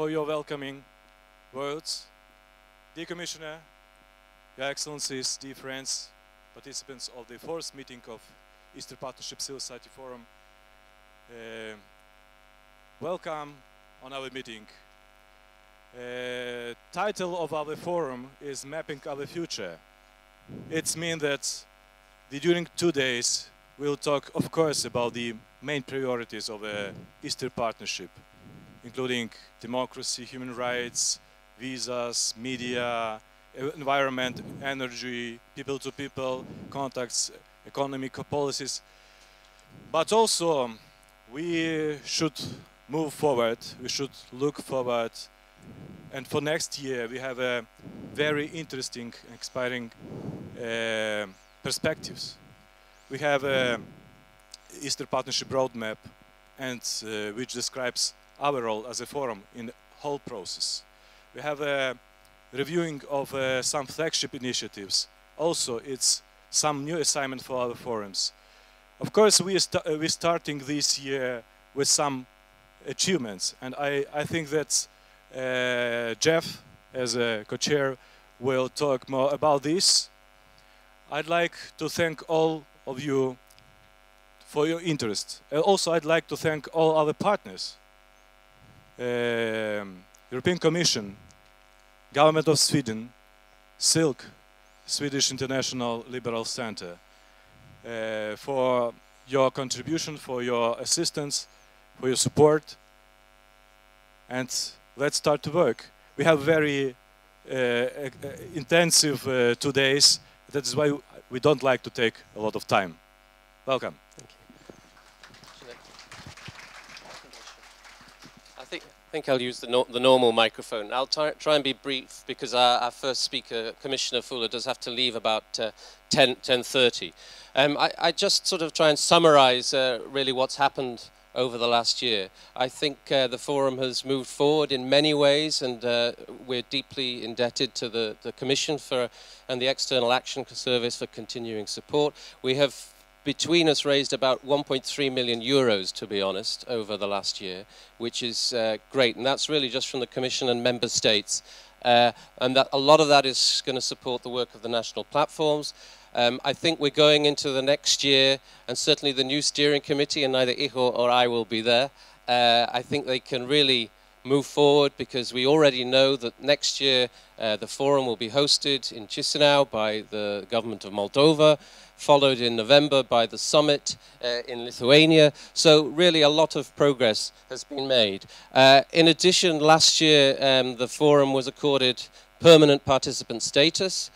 for your welcoming words. Dear Commissioner, Your Excellencies, dear friends, participants of the fourth meeting of Eastern Partnership Civil Society Forum, welcome on our meeting. Title of our forum is Mapping Our Future. It means that during 2 days we'll talk, of course, about the main priorities of the Eastern Partnership, including democracy, human rights, visas, media, environment, energy, people-to-people contacts, economic policies. But also, we should move forward, we should look forward. And for next year, we have a very interesting, inspiring perspectives. We have an Eastern Partnership roadmap, and which describes our role as a forum in the whole process. We have a reviewing of some flagship initiatives. Also, it's some new assignment for our forums. Of course, we're starting this year with some achievements, and I think that Jeff, as a co-chair, will talk more about this. I'd like to thank all of you for your interest. Also, I'd like to thank all our partners. European Commission, Government of Sweden, SILK, Swedish International Liberal Center, for your contribution, for your assistance, for your support. And let's start to work. We have very intensive 2 days. That is why we don't like to take a lot of time. Welcome. Thank you. I think I'll use the normal microphone. I'll try and be brief because our first speaker, Commissioner Fuller, does have to leave about 10:30. I just sort of try and summarize really what's happened over the last year. I think the forum has moved forward in many ways, and we're deeply indebted to the Commission and the External Action Service for continuing support. We have between us raised about 1.3 million euros, to be honest, over the last year, which is great. And that's really just from the Commission and Member States. And that a lot of that is going to support the work of the national platforms. I think we're going into the next year, and certainly the new steering committee, and neither Igor or I will be there. I think they can really move forward because we already know that next year the forum will be hosted in Chisinau by the government of Moldova, followed in November by the summit in Lithuania. So really a lot of progress has been made. In addition, last year the forum was accorded permanent participant status,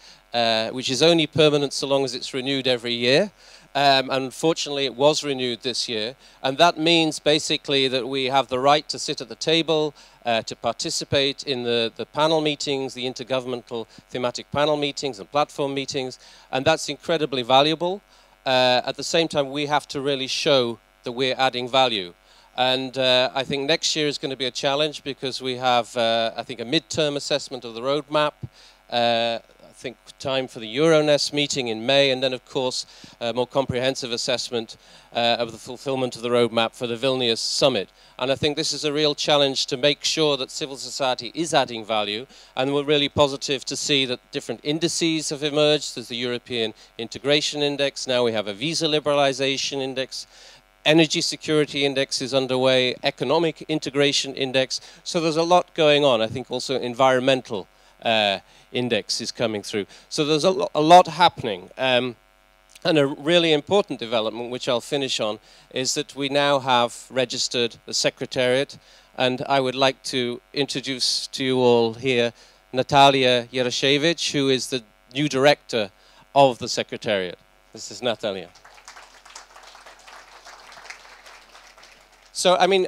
which is only permanent so long as it's renewed every year. Unfortunately, it was renewed this year, and that means basically that we have the right to sit at the table, to participate in the panel meetings, the intergovernmental thematic panel meetings and platform meetings, and that's incredibly valuable. At the same time, we have to really show that we're adding value. And I think next year is going to be a challenge because we have, I think, a midterm assessment of the roadmap, I think time for the Euronest meeting in May, and then of course a more comprehensive assessment of the fulfillment of the roadmap for the Vilnius summit. And I think this is a real challenge to make sure that civil society is adding value, and we're really positive to see that different indices have emerged. There's the European Integration Index, now we have a visa liberalization index, Energy Security Index is underway, Economic Integration Index, so there's a lot going on. I think also environmental index is coming through. So there's a lot happening. And a really important development, which I'll finish on, is that we now have registered the Secretariat, and I would like to introduce to you all here Natalia Yarashevich, who is the new director of the Secretariat. This is Natalia. So, I mean,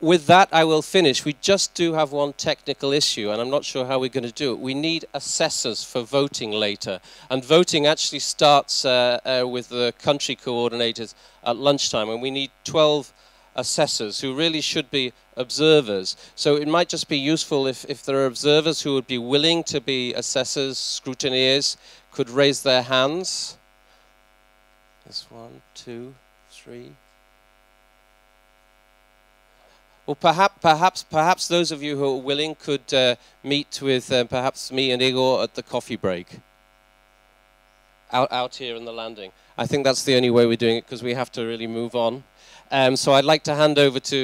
with that, I will finish. We just do have one technical issue, and I'm not sure how we're going to do it. We need assessors for voting later, and voting actually starts with the country coordinators at lunchtime, and we need 12 assessors who really should be observers. So it might just be useful if there are observers who would be willing to be assessors, scrutineers, could raise their hands. There's 1, 2, 3. Well, perhaps those of you who are willing could meet with perhaps me and Igor at the coffee break. Out here in the landing. I think that's the only way we're doing it because we have to really move on. So I'd like to hand over to